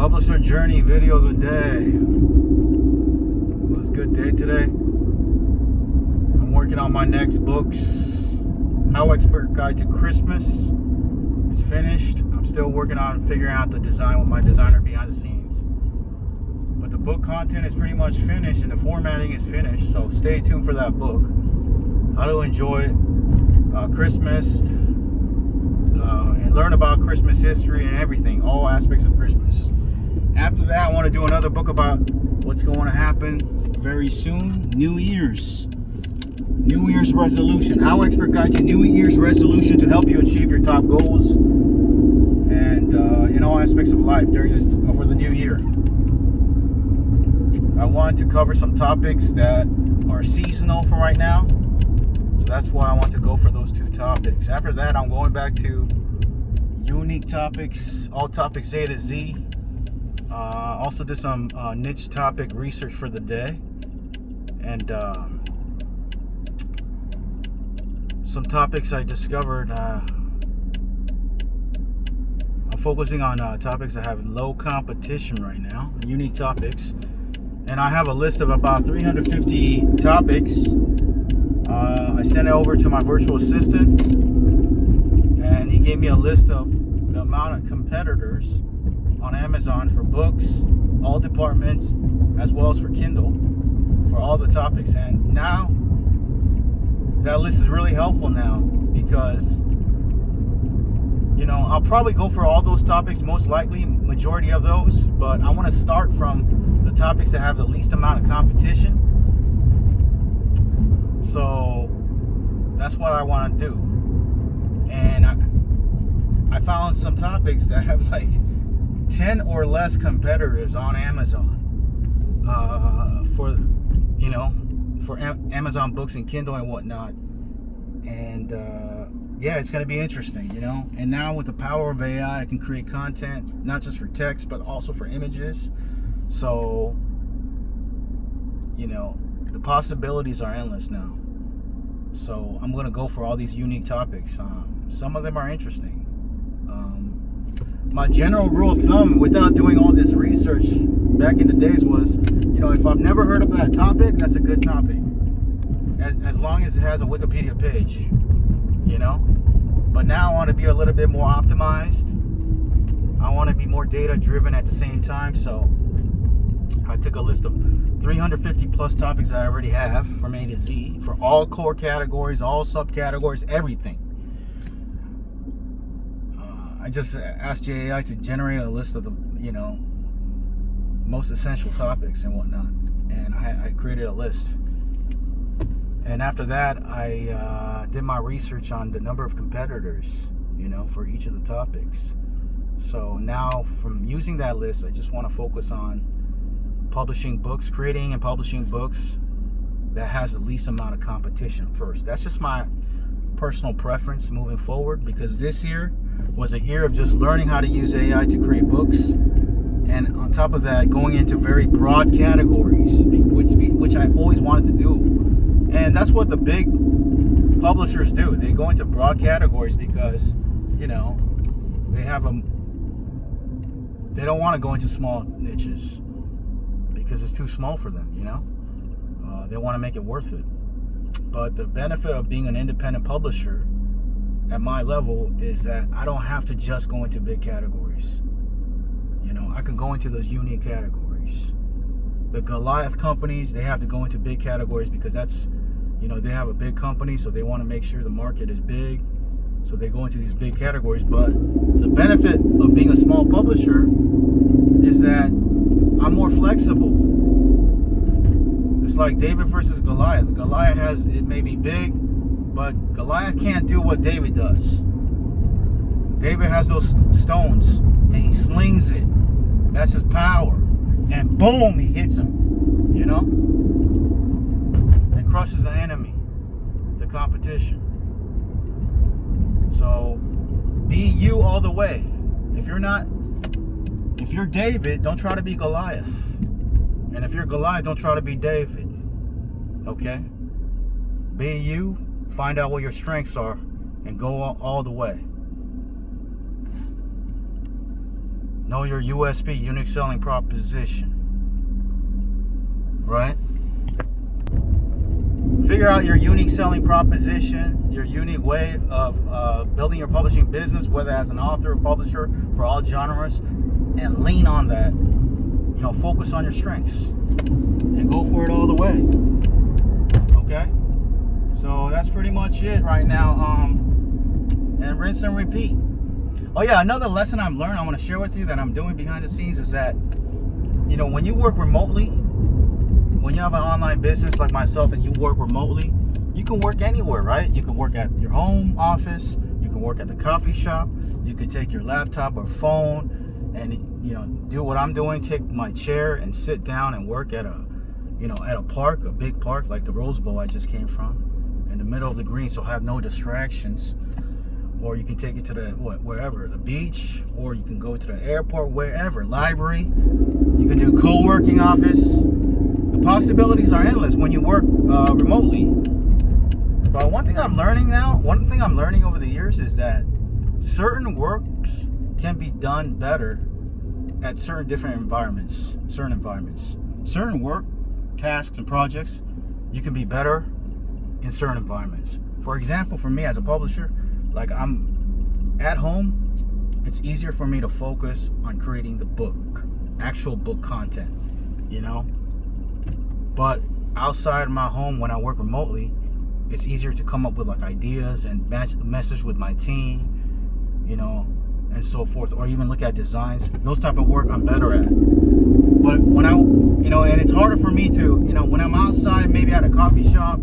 Publisher journey video of the day. It was a good day today. I'm working on my next books. HowExpert Guide to Christmas. It's finished. I'm still working on figuring out the design with my designer behind the scenes. But the book content is pretty much finished and the formatting is finished. So stay tuned for that book. How to enjoy Christmas and learn about Christmas history and everything, all aspects of Christmas. After that, I want to do another book about what's going to happen very soon. New Year's resolution. HowExpert Guide to New Year's resolution to help you achieve your top goals and in all aspects of life for the new year. I want to cover some topics that are seasonal for right now. So that's why I want to go for those two topics. After that, I'm going back to unique topics, all topics A to Z. Also did some niche topic research for the day. And some topics I discovered. I'm focusing on topics that have low competition right now, unique topics. And I have a list of about 350 topics. I sent it over to my virtual assistant, and he gave me a list of the amount of competitors on Amazon for books, all departments, as well as for Kindle, for all the topics. And now that list is really helpful now because, you know, I'll probably go for all those topics, most likely, majority of those, but I want to start from the topics that have the least amount of competition. So that's what I want to do. And I found some topics that have like 10 or less competitors on Amazon for Amazon books and Kindle and whatnot. And yeah, it's going to be interesting, you know. And now with the power of AI, I can create content not just for text but also for images. So, you know, the possibilities are endless now. So I'm going to go for all these unique topics. Some of them are interesting. My general rule of thumb, without doing all this research back in the days, was, you know, if I've never heard of that topic, that's a good topic. As long as it has a Wikipedia page, you know. But now I want to be a little bit more optimized. I want to be more data driven at the same time. So I took a list of 350 plus topics that I already have from A to Z for all core categories, all subcategories, everything. I just asked JAI to generate a list of the, you know, most essential topics and whatnot, and I created a list. And after that, I did my research on the number of competitors, you know, for each of the topics. So now, from using that list, I just want to focus on publishing books, creating and publishing books that has the least amount of competition first. That's just my personal preference moving forward, because this year was a year of just learning how to use AI to create books, and on top of that, going into very broad categories, which I always wanted to do. And that's what the big publishers do. They go into broad categories because, you know, they don't want to go into small niches because it's too small for them, you know. They want to make it worth it. But the benefit of being an independent publisher at my level is that I don't have to just go into big categories. You know, I can go into those unique categories. The Goliath companies, they have to go into big categories because that's, you know, they have a big company, so they want to make sure the market is big. So they go into these big categories. But the benefit of being a small publisher is that I'm more flexible. It's like David versus Goliath. Goliath it may be big, but Goliath can't do what David does. David has those stones and he slings it. That's his power. And boom, he hits him, you know? And crushes the enemy, the competition. So be you all the way. If you're David, don't try to be Goliath. And if you're Goliath, don't try to be David. Okay? Be you, find out what your strengths are, and go all the way. Know your USP, unique selling proposition. Right? Figure out your unique selling proposition, your unique way of building your publishing business, whether as an author or publisher for all genres, and lean on that. You know, focus on your strengths and go for it all the way. Okay? So that's pretty much it right now. And rinse and repeat. Oh yeah, another lesson I've learned I want to share with you that I'm doing behind the scenes is that, you know, when you work remotely, when you have an online business like myself and you work remotely, you can work anywhere, right? You can work at your home office, you can work at the coffee shop, you can take your laptop or phone and, you know, do what I'm doing, take my chair and sit down and work at a park, a big park like the Rose Bowl I just came from, in the middle of the green, so I have no distractions. Or you can take it to wherever, the beach, or you can go to the airport, wherever, library. You can do co-working office. The possibilities are endless when you work remotely. But one thing I'm learning over the years is that certain works can be done better at certain environments. Certain work, tasks, and projects, you can be better in certain environments. For example, for me as a publisher, like I'm at home, it's easier for me to focus on creating the book, actual book content, you know? But outside my home, when I work remotely, it's easier to come up with like ideas and message with my team, you know, and so forth, or even look at designs. Those type of work I'm better at. But when and it's harder for me to, when I'm outside, maybe at a coffee shop,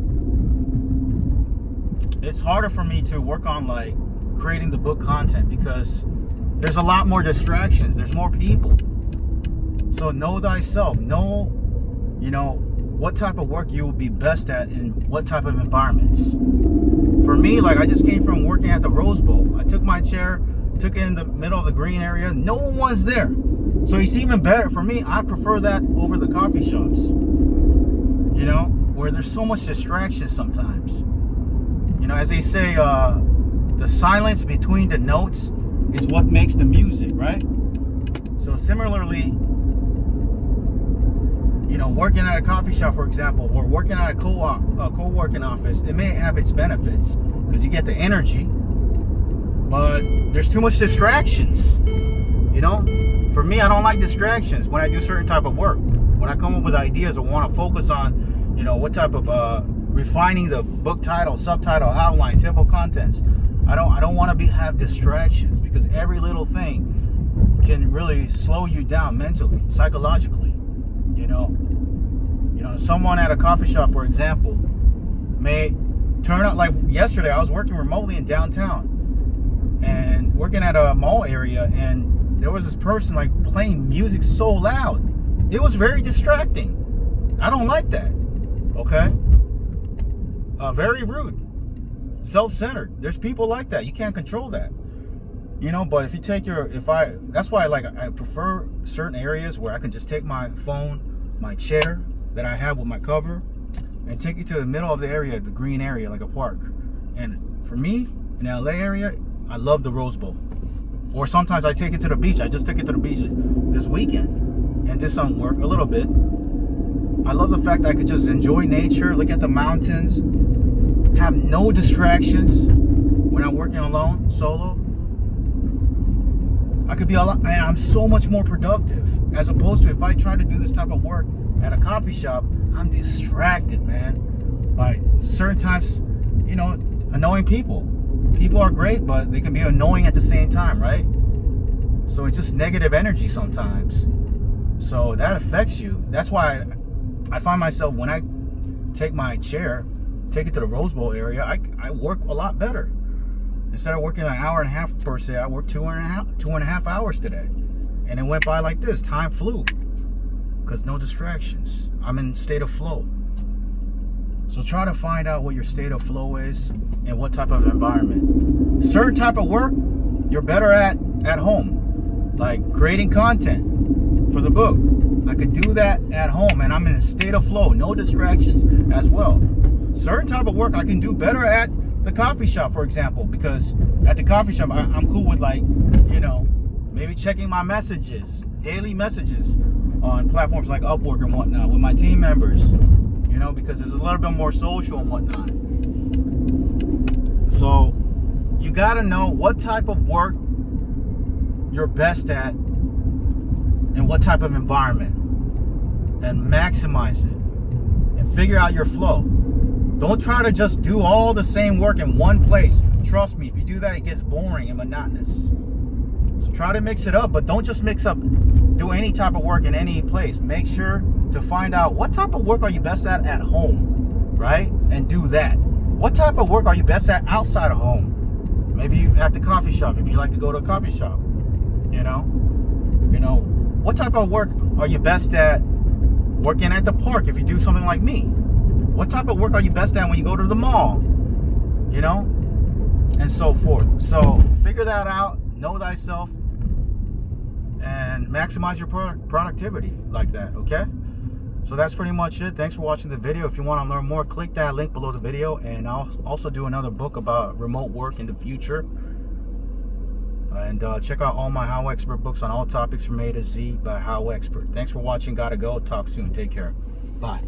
it's harder for me to work on like creating the book content because there's a lot more distractions. There's more people. So know thyself. Know, what type of work you will be best at in what type of environments. For me, like I just came from working at the Rose Bowl. I took my chair, took it in the middle of the green area. No one's there. So it's even better for me. I prefer that over the coffee shops, where there's so much distraction sometimes. As they say, the silence between the notes is what makes the music, right? So similarly, working at a coffee shop, for example, or working at a co-working office, it may have its benefits because you get the energy, but there's too much distractions. For me, I don't like distractions when I do certain type of work. When I come up with ideas, I want to focus on, what type of refining the book title, subtitle, outline, table of contents. I don't want to have distractions because every little thing can really slow you down mentally, psychologically. Someone at a coffee shop, for example, may turn out, like yesterday, I was working remotely in downtown and working at a mall area, and there was this person like playing music so loud. It was very distracting. I don't like that. Okay? Very rude, self-centered. There's people like that. You can't control that. But if you take that's why I prefer certain areas where I can just take my phone, my chair that I have with my cover, and take it to the middle of the area, the green area, like a park. And for me, in the LA area, I love the Rose Bowl. Or sometimes I take it to the beach. I just took it to the beach this weekend and did some work a little bit. I love the fact that I could just enjoy nature, look at the mountains, have no distractions when I'm working alone, solo. I could be and I'm so much more productive as opposed to if I try to do this type of work at a coffee shop, I'm distracted, man, by certain types, annoying people. People are great, but they can be annoying at the same time, right? So it's just negative energy sometimes. So that affects you. That's why I find myself when I take my chair, take it to the Rose Bowl area, I work a lot better. Instead of working an hour and a half per se, I worked two and a half hours today. And it went by like this. Time flew. Because no distractions. I'm in state of flow. So try to find out what your state of flow is and what type of environment. Certain type of work you're better at home. Like creating content for the book. I could do that at home and I'm in a state of flow. No distractions as well. Certain type of work I can do better at the coffee shop, for example, because at the coffee shop I'm cool with, like, Maybe checking my messages, daily messages on platforms like Upwork and whatnot with my team members, you know, because it's a little bit more social and whatnot. So you got to know what type of work you're best at and what type of environment, and maximize it and figure out your flow. Don't try to just do all the same work in one place. Trust me, if you do that, it gets boring and monotonous. So try to mix it up, but don't just do any type of work in any place. Make sure to find out what type of work are you best at home, right? And do that. What type of work are you best at outside of home? Maybe at the coffee shop, if you like to go to a coffee shop, you know, what type of work are you best at working at the park if you do something like me? What type of work are you best at when you go to the mall? You know, and so forth. So figure that out, know thyself, and maximize your productivity like that, okay? So that's pretty much it. Thanks for watching the video. If you want to learn more, click that link below the video, and I'll also do another book about remote work in the future. And check out all my HowExpert books on all topics from A to Z by HowExpert. Thanks for watching. Gotta go. Talk soon. Take care. Bye.